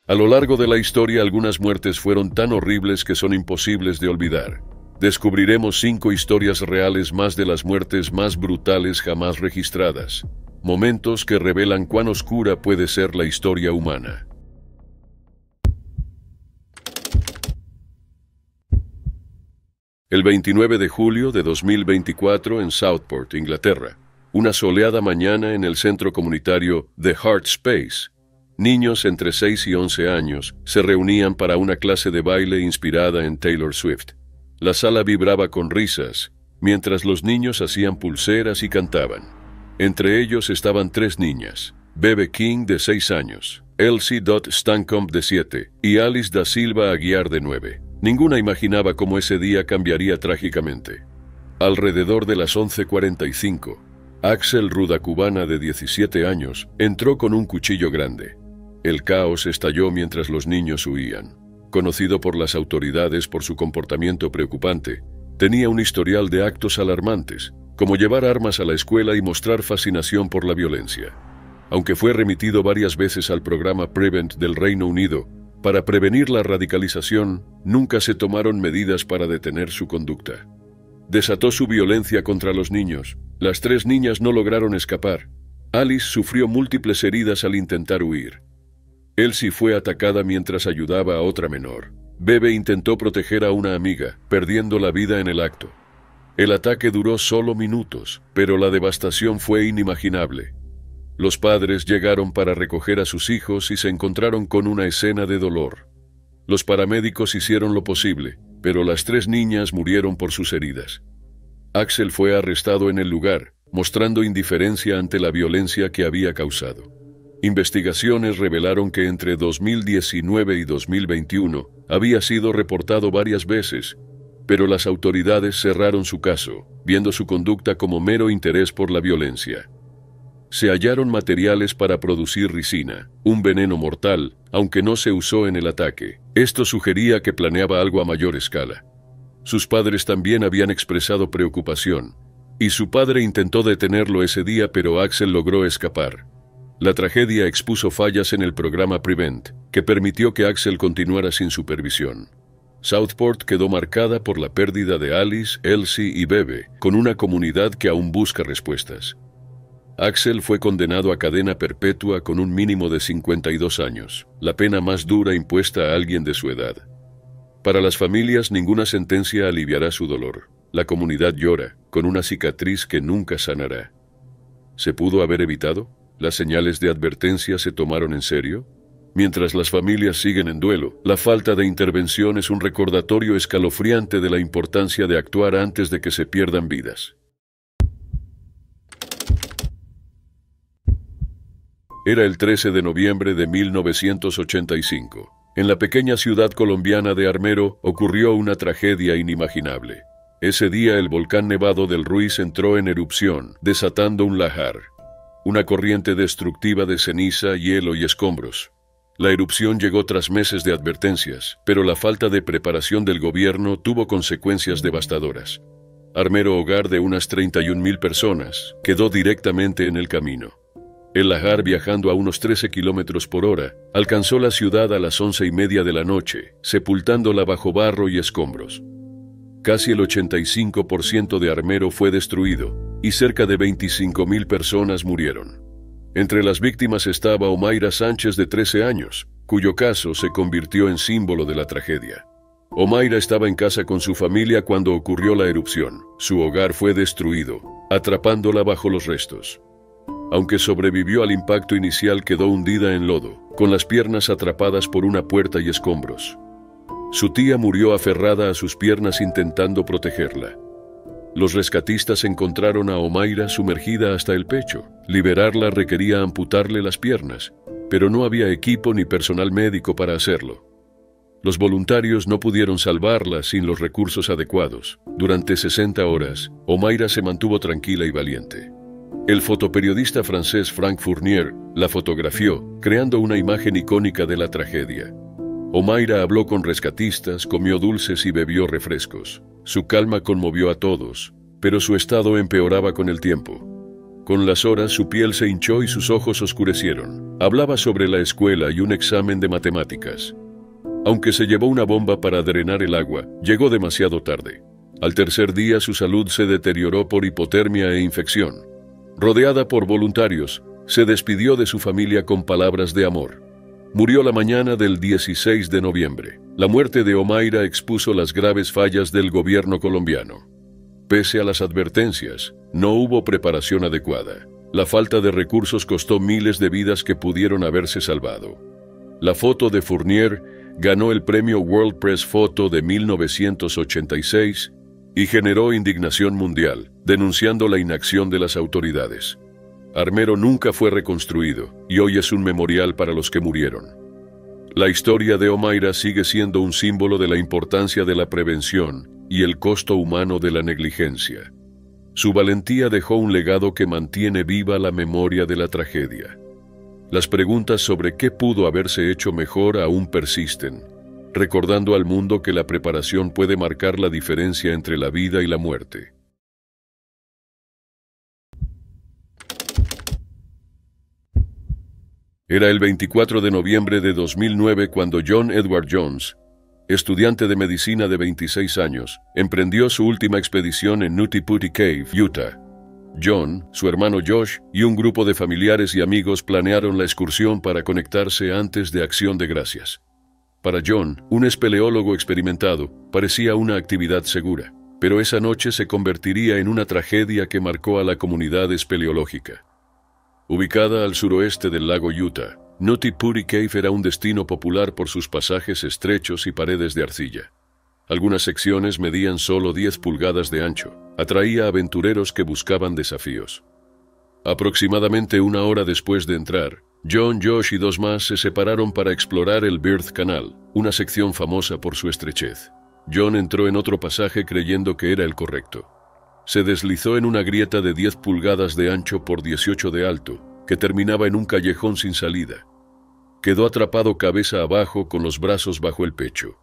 A lo largo de la historia, algunas muertes fueron tan horribles que son imposibles de olvidar. Descubriremos 5 historias reales más de las muertes más brutales jamás registradas. Momentos que revelan cuán oscura puede ser la historia humana. El 29 de julio de 2024 en Southport, Inglaterra. Una soleada mañana en el centro comunitario The Heart Space. Niños entre 6 y 11 años se reunían para una clase de baile inspirada en Taylor Swift. La sala vibraba con risas, mientras los niños hacían pulseras y cantaban. Entre ellos estaban 3 niñas, Bebe King de 6 años, Elsie Dot Stancomb de 7 y Alice da Silva Aguiar de 9. Ninguna imaginaba cómo ese día cambiaría trágicamente. Alrededor de las 11:45, Axel Rudakubana de 17 años entró con un cuchillo grande. El caos estalló mientras los niños huían. Conocido por las autoridades por su comportamiento preocupante, tenía un historial de actos alarmantes, como llevar armas a la escuela y mostrar fascinación por la violencia. Aunque fue remitido varias veces al programa Prevent del Reino Unido para prevenir la radicalización, nunca se tomaron medidas para detener su conducta. Desató su violencia contra los niños. Las 3 niñas no lograron escapar. Alice sufrió múltiples heridas al intentar huir. Elsie fue atacada mientras ayudaba a otra menor. Bebe intentó proteger a una amiga, perdiendo la vida en el acto. El ataque duró solo minutos, pero la devastación fue inimaginable. Los padres llegaron para recoger a sus hijos y se encontraron con una escena de dolor. Los paramédicos hicieron lo posible, pero las 3 niñas murieron por sus heridas. Axel fue arrestado en el lugar, mostrando indiferencia ante la violencia que había causado. Investigaciones revelaron que entre 2019 y 2021 había sido reportado varias veces, pero las autoridades cerraron su caso, viendo su conducta como mero interés por la violencia. Se hallaron materiales para producir ricina, un veneno mortal, aunque no se usó en el ataque. Esto sugería que planeaba algo a mayor escala. Sus padres también habían expresado preocupación, y su padre intentó detenerlo ese día, pero Axel logró escapar. La tragedia expuso fallas en el programa Prevent, que permitió que Axel continuara sin supervisión. Southport quedó marcada por la pérdida de Alice, Elsie y Bebe, con una comunidad que aún busca respuestas. Axel fue condenado a cadena perpetua con un mínimo de 52 años, la pena más dura impuesta a alguien de su edad. Para las familias, ninguna sentencia aliviará su dolor. La comunidad llora, con una cicatriz que nunca sanará. ¿Se pudo haber evitado? ¿Las señales de advertencia se tomaron en serio? Mientras las familias siguen en duelo, la falta de intervención es un recordatorio escalofriante de la importancia de actuar antes de que se pierdan vidas. Era el 13 de noviembre de 1985. En la pequeña ciudad colombiana de Armero ocurrió una tragedia inimaginable. Ese día el volcán nevado del Ruiz entró en erupción, desatando un lahar, una corriente destructiva de ceniza, hielo y escombros. La erupción llegó tras meses de advertencias, pero la falta de preparación del gobierno tuvo consecuencias devastadoras. Armero, hogar de unas 31.000 personas, quedó directamente en el camino. El lahar, viajando a unos 13 kilómetros por hora, alcanzó la ciudad a las 11:30 de la noche, sepultándola bajo barro y escombros. Casi el 85% de Armero fue destruido y cerca de 25.000 personas murieron. Entre las víctimas estaba Omaira Sánchez, de 13 años, cuyo caso se convirtió en símbolo de la tragedia. Omaira estaba en casa con su familia cuando ocurrió la erupción. Su hogar fue destruido, atrapándola bajo los restos. Aunque sobrevivió al impacto inicial, quedó hundida en lodo, con las piernas atrapadas por una puerta y escombros. Su tía murió aferrada a sus piernas intentando protegerla. Los rescatistas encontraron a Omaira sumergida hasta el pecho. Liberarla requería amputarle las piernas, pero no había equipo ni personal médico para hacerlo. Los voluntarios no pudieron salvarla sin los recursos adecuados. Durante 60 horas, Omaira se mantuvo tranquila y valiente. El fotoperiodista francés Frank Fournier la fotografió, creando una imagen icónica de la tragedia. Omaira habló con rescatistas, comió dulces y bebió refrescos. Su calma conmovió a todos, pero su estado empeoraba con el tiempo. Con las horas su piel se hinchó y sus ojos oscurecieron. Hablaba sobre la escuela y un examen de matemáticas. Aunque se llevó una bomba para drenar el agua, llegó demasiado tarde. Al tercer día su salud se deterioró por hipotermia e infección. Rodeada por voluntarios, se despidió de su familia con palabras de amor. Murió la mañana del 16 de noviembre. La muerte de Omaira expuso las graves fallas del gobierno colombiano. Pese a las advertencias, no hubo preparación adecuada. La falta de recursos costó miles de vidas que pudieron haberse salvado. La foto de Fournier ganó el premio World Press Photo de 1986 y generó indignación mundial, denunciando la inacción de las autoridades. Armero nunca fue reconstruido y hoy es un memorial para los que murieron. La historia de Omaira sigue siendo un símbolo de la importancia de la prevención y el costo humano de la negligencia. Su valentía dejó un legado que mantiene viva la memoria de la tragedia. Las preguntas sobre qué pudo haberse hecho mejor aún persisten, recordando al mundo que la preparación puede marcar la diferencia entre la vida y la muerte. Era el 24 de noviembre de 2009 cuando John Edward Jones, estudiante de medicina de 26 años, emprendió su última expedición en Nutty Putty Cave, Utah. John, su hermano Josh y un grupo de familiares y amigos planearon la excursión para conectarse antes de Acción de Gracias. Para John, un espeleólogo experimentado, parecía una actividad segura, pero esa noche se convertiría en una tragedia que marcó a la comunidad espeleológica. Ubicada al suroeste del lago Utah, Nutty Putty Cave era un destino popular por sus pasajes estrechos y paredes de arcilla. Algunas secciones medían solo 10 pulgadas de ancho. Atraía aventureros que buscaban desafíos. Aproximadamente una hora después de entrar, John, Josh y dos más se separaron para explorar el Birth Canal, una sección famosa por su estrechez. John entró en otro pasaje creyendo que era el correcto. Se deslizó en una grieta de 10 pulgadas de ancho por 18 de alto, que terminaba en un callejón sin salida. Quedó atrapado cabeza abajo con los brazos bajo el pecho.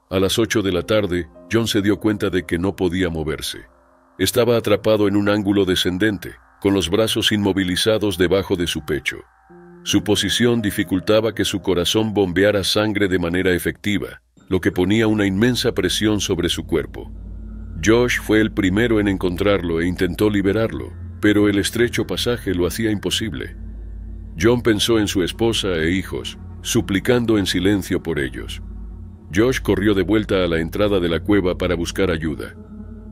A las 8 de la tarde, John se dio cuenta de que no podía moverse. Estaba atrapado en un ángulo descendente, con los brazos inmovilizados debajo de su pecho. Su posición dificultaba que su corazón bombeara sangre de manera efectiva, lo que ponía una inmensa presión sobre su cuerpo. Josh fue el primero en encontrarlo e intentó liberarlo, pero el estrecho pasaje lo hacía imposible. John pensó en su esposa e hijos, suplicando en silencio por ellos. Josh corrió de vuelta a la entrada de la cueva para buscar ayuda.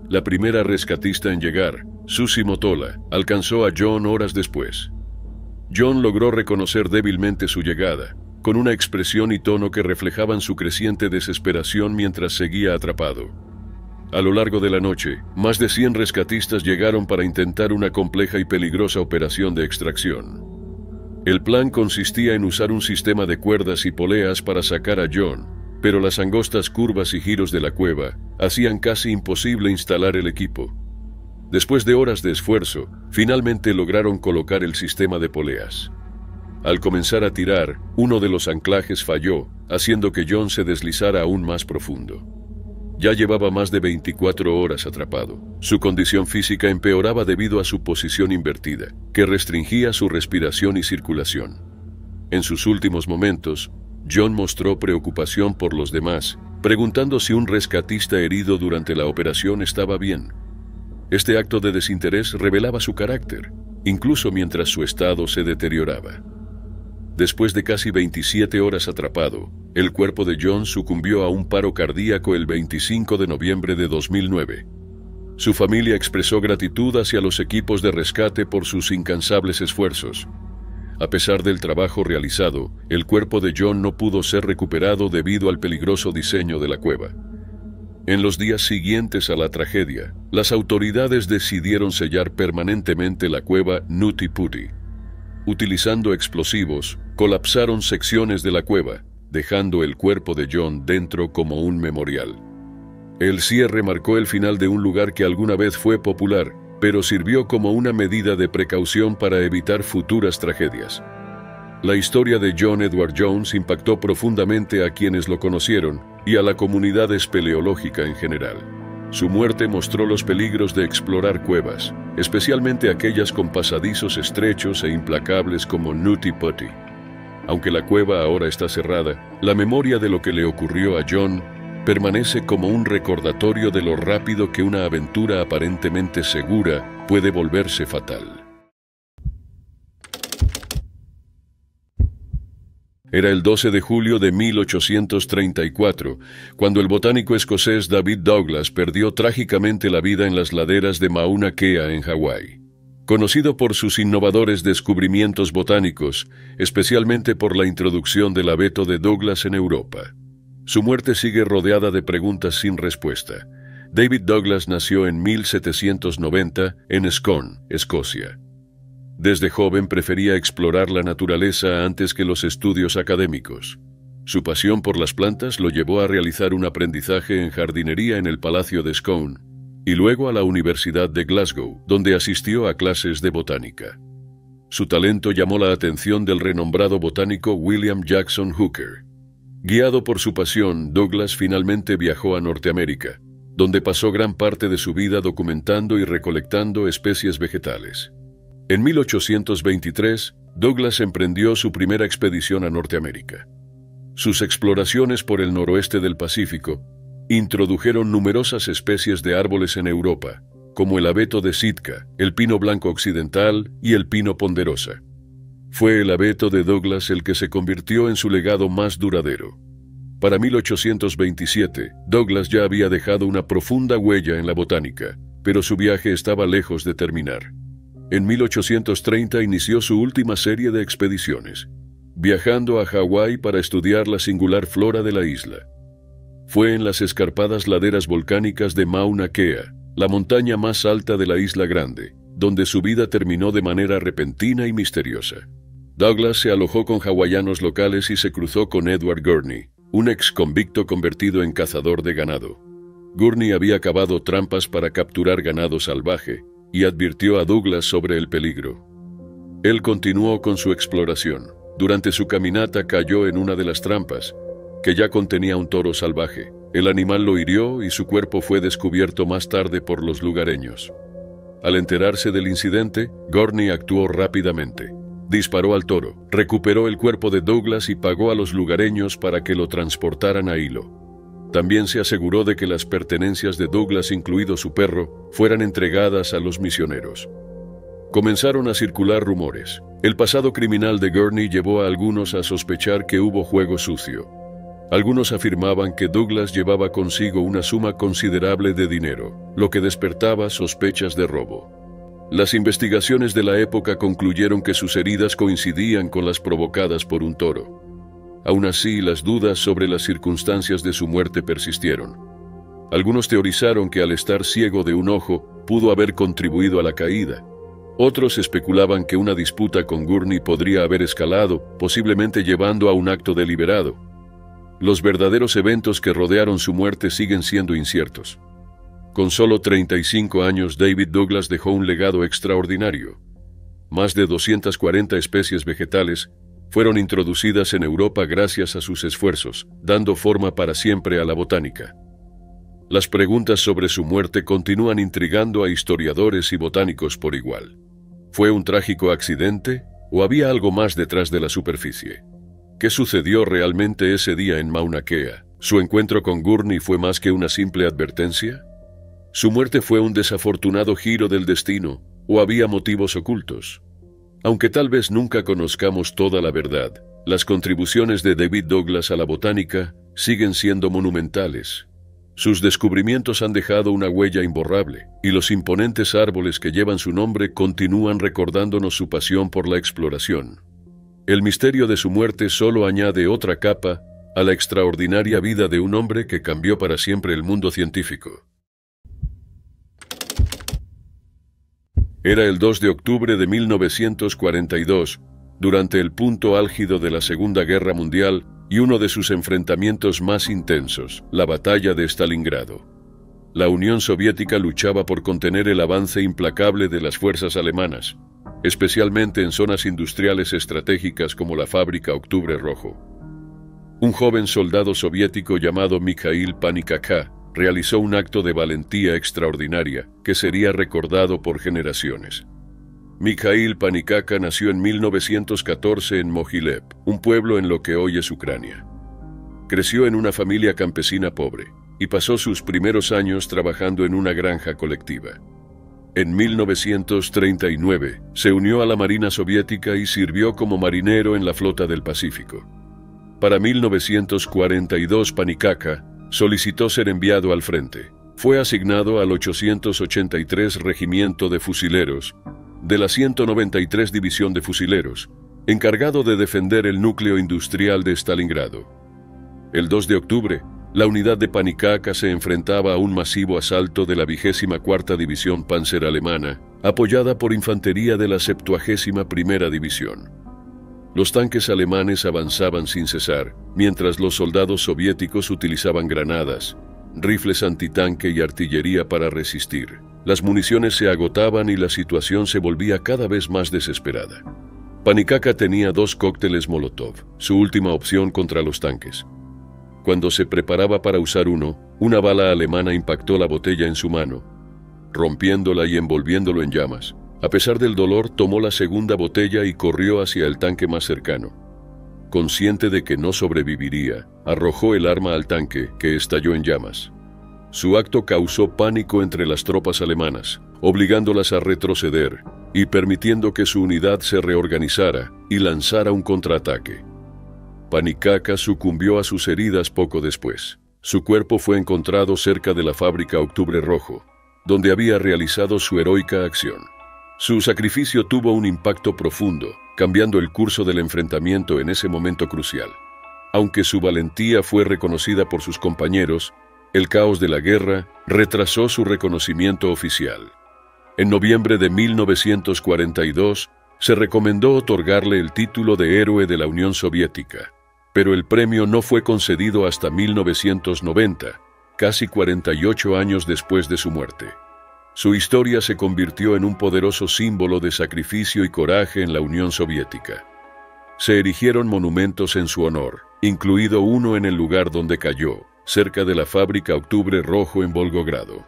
La primera rescatista en llegar, Susie Motola, alcanzó a John horas después. John logró reconocer débilmente su llegada, con una expresión y tono que reflejaban su creciente desesperación mientras seguía atrapado. A lo largo de la noche, más de 100 rescatistas llegaron para intentar una compleja y peligrosa operación de extracción. El plan consistía en usar un sistema de cuerdas y poleas para sacar a John, pero las angostas curvas y giros de la cueva hacían casi imposible instalar el equipo. Después de horas de esfuerzo, finalmente lograron colocar el sistema de poleas. Al comenzar a tirar, uno de los anclajes falló, haciendo que John se deslizara aún más profundo. Ya llevaba más de 24 horas atrapado. Su condición física empeoraba debido a su posición invertida, que restringía su respiración y circulación. En sus últimos momentos, John mostró preocupación por los demás, preguntando si un rescatista herido durante la operación estaba bien. Este acto de desinterés revelaba su carácter, incluso mientras su estado se deterioraba. Después de casi 27 horas atrapado, el cuerpo de John sucumbió a un paro cardíaco el 25 de noviembre de 2009. Su familia expresó gratitud hacia los equipos de rescate por sus incansables esfuerzos. A pesar del trabajo realizado, el cuerpo de John no pudo ser recuperado debido al peligroso diseño de la cueva. En los días siguientes a la tragedia, las autoridades decidieron sellar permanentemente la cueva Nutty Putty. Utilizando explosivos, colapsaron secciones de la cueva, dejando el cuerpo de John dentro como un memorial. El cierre marcó el final de un lugar que alguna vez fue popular, pero sirvió como una medida de precaución para evitar futuras tragedias. La historia de John Edward Jones impactó profundamente a quienes lo conocieron y a la comunidad espeleológica en general. Su muerte mostró los peligros de explorar cuevas, especialmente aquellas con pasadizos estrechos e implacables como Nutty Putty. Aunque la cueva ahora está cerrada, la memoria de lo que le ocurrió a John permanece como un recordatorio de lo rápido que una aventura aparentemente segura puede volverse fatal. Era el 12 de julio de 1834, cuando el botánico escocés David Douglas perdió trágicamente la vida en las laderas de Mauna Kea, en Hawái. Conocido por sus innovadores descubrimientos botánicos, especialmente por la introducción del abeto de Douglas en Europa. Su muerte sigue rodeada de preguntas sin respuesta. David Douglas nació en 1790 en Scone, Escocia. Desde joven prefería explorar la naturaleza antes que los estudios académicos. Su pasión por las plantas lo llevó a realizar un aprendizaje en jardinería en el Palacio de Scone y luego a la Universidad de Glasgow, donde asistió a clases de botánica. Su talento llamó la atención del renombrado botánico William Jackson Hooker. Guiado por su pasión, Douglas finalmente viajó a Norteamérica, donde pasó gran parte de su vida documentando y recolectando especies vegetales. En 1823, Douglas emprendió su primera expedición a Norteamérica. Sus exploraciones por el noroeste del Pacífico introdujeron numerosas especies de árboles en Europa, como el abeto de Sitka, el pino blanco occidental y el pino ponderosa. Fue el abeto de Douglas el que se convirtió en su legado más duradero. Para 1827, Douglas ya había dejado una profunda huella en la botánica, pero su viaje estaba lejos de terminar. En 1830 inició su última serie de expediciones, viajando a Hawái para estudiar la singular flora de la isla. Fue en las escarpadas laderas volcánicas de Mauna Kea, la montaña más alta de la Isla Grande, donde su vida terminó de manera repentina y misteriosa. Douglas se alojó con hawaianos locales y se cruzó con Edward Gurney, un ex convicto convertido en cazador de ganado. Gurney había cavado trampas para capturar ganado salvaje y advirtió a Douglas sobre el peligro. Él continuó con su exploración. Durante su caminata cayó en una de las trampas, que ya contenía un toro salvaje. El animal lo hirió y su cuerpo fue descubierto más tarde por los lugareños. Al enterarse del incidente, Gurney actuó rápidamente. Disparó al toro, recuperó el cuerpo de Douglas y pagó a los lugareños para que lo transportaran a Hilo. También se aseguró de que las pertenencias de Douglas, incluido su perro, fueran entregadas a los misioneros. Comenzaron a circular rumores. El pasado criminal de Gurney llevó a algunos a sospechar que hubo juego sucio. Algunos afirmaban que Douglas llevaba consigo una suma considerable de dinero, lo que despertaba sospechas de robo. Las investigaciones de la época concluyeron que sus heridas coincidían con las provocadas por un toro. Aún así, las dudas sobre las circunstancias de su muerte persistieron. Algunos teorizaron que al estar ciego de un ojo, pudo haber contribuido a la caída. Otros especulaban que una disputa con Gurney podría haber escalado, posiblemente llevando a un acto deliberado. Los verdaderos eventos que rodearon su muerte siguen siendo inciertos. Con solo 35 años, David Douglas dejó un legado extraordinario. Más de 240 especies vegetales fueron introducidas en Europa gracias a sus esfuerzos, dando forma para siempre a la botánica. Las preguntas sobre su muerte continúan intrigando a historiadores y botánicos por igual. ¿Fue un trágico accidente o había algo más detrás de la superficie? ¿Qué sucedió realmente ese día en Mauna Kea? ¿Su encuentro con Gurney fue más que una simple advertencia? ¿Su muerte fue un desafortunado giro del destino o había motivos ocultos? Aunque tal vez nunca conozcamos toda la verdad, las contribuciones de David Douglas a la botánica siguen siendo monumentales. Sus descubrimientos han dejado una huella imborrable, y los imponentes árboles que llevan su nombre continúan recordándonos su pasión por la exploración. El misterio de su muerte solo añade otra capa a la extraordinaria vida de un hombre que cambió para siempre el mundo científico. Era el 2 de octubre de 1942, durante el punto álgido de la Segunda Guerra Mundial y uno de sus enfrentamientos más intensos, la Batalla de Stalingrado. La Unión Soviética luchaba por contener el avance implacable de las fuerzas alemanas, especialmente en zonas industriales estratégicas como la fábrica Octubre Rojo. Un joven soldado soviético llamado Mikhail Panikakha realizó un acto de valentía extraordinaria que sería recordado por generaciones. Mikhail Panikaka nació en 1914 en Mogilev, un pueblo en lo que hoy es Ucrania. Creció en una familia campesina pobre y pasó sus primeros años trabajando en una granja colectiva. En 1939 se unió a la Marina Soviética y sirvió como marinero en la Flota del Pacífico. Para 1942 Panikaka solicitó ser enviado al frente. Fue asignado al 883 Regimiento de Fusileros de la 193 División de Fusileros, encargado de defender el núcleo industrial de Stalingrado. El 2 de octubre, la unidad de Panikaka se enfrentaba a un masivo asalto de la 24ª División Panzer alemana, apoyada por infantería de la 71ª División. Los tanques alemanes avanzaban sin cesar, mientras los soldados soviéticos utilizaban granadas, rifles antitanque y artillería para resistir. Las municiones se agotaban y la situación se volvía cada vez más desesperada. Panikaka tenía 2 cócteles Molotov, su última opción contra los tanques. Cuando se preparaba para usar uno, una bala alemana impactó la botella en su mano, rompiéndola y envolviéndolo en llamas. A pesar del dolor, tomó la segunda botella y corrió hacia el tanque más cercano. Consciente de que no sobreviviría, arrojó el arma al tanque, que estalló en llamas. Su acto causó pánico entre las tropas alemanas, obligándolas a retroceder y permitiendo que su unidad se reorganizara y lanzara un contraataque. Panikaka sucumbió a sus heridas poco después. Su cuerpo fue encontrado cerca de la fábrica Octubre Rojo, donde había realizado su heroica acción. Su sacrificio tuvo un impacto profundo, cambiando el curso del enfrentamiento en ese momento crucial. Aunque su valentía fue reconocida por sus compañeros, el caos de la guerra retrasó su reconocimiento oficial. En noviembre de 1942, se recomendó otorgarle el título de Héroe de la Unión Soviética, pero el premio no fue concedido hasta 1990, casi 48 años después de su muerte. Su historia se convirtió en un poderoso símbolo de sacrificio y coraje en la Unión Soviética. Se erigieron monumentos en su honor, incluido uno en el lugar donde cayó, cerca de la fábrica Octubre Rojo en Volgogrado.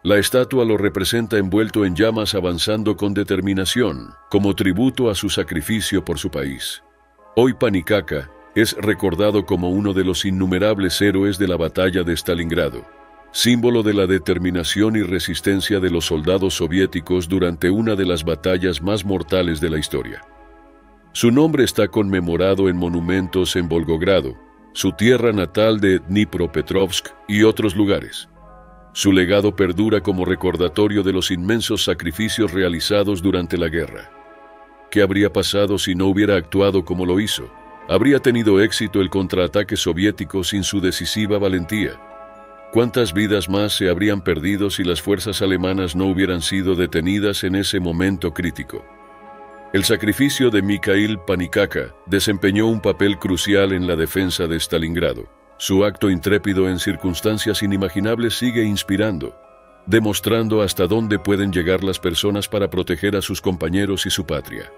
La estatua lo representa envuelto en llamas avanzando con determinación, como tributo a su sacrificio por su país. Hoy Panikaka es recordado como uno de los innumerables héroes de la batalla de Stalingrado, símbolo de la determinación y resistencia de los soldados soviéticos durante una de las batallas más mortales de la historia. Su nombre está conmemorado en monumentos en Volgogrado, su tierra natal de Dnipropetrovsk y otros lugares. Su legado perdura como recordatorio de los inmensos sacrificios realizados durante la guerra. ¿Qué habría pasado si no hubiera actuado como lo hizo? ¿Habría tenido éxito el contraataque soviético sin su decisiva valentía? ¿Cuántas vidas más se habrían perdido si las fuerzas alemanas no hubieran sido detenidas en ese momento crítico? El sacrificio de Mikhail Panikaka desempeñó un papel crucial en la defensa de Stalingrado. Su acto intrépido en circunstancias inimaginables sigue inspirando, demostrando hasta dónde pueden llegar las personas para proteger a sus compañeros y su patria.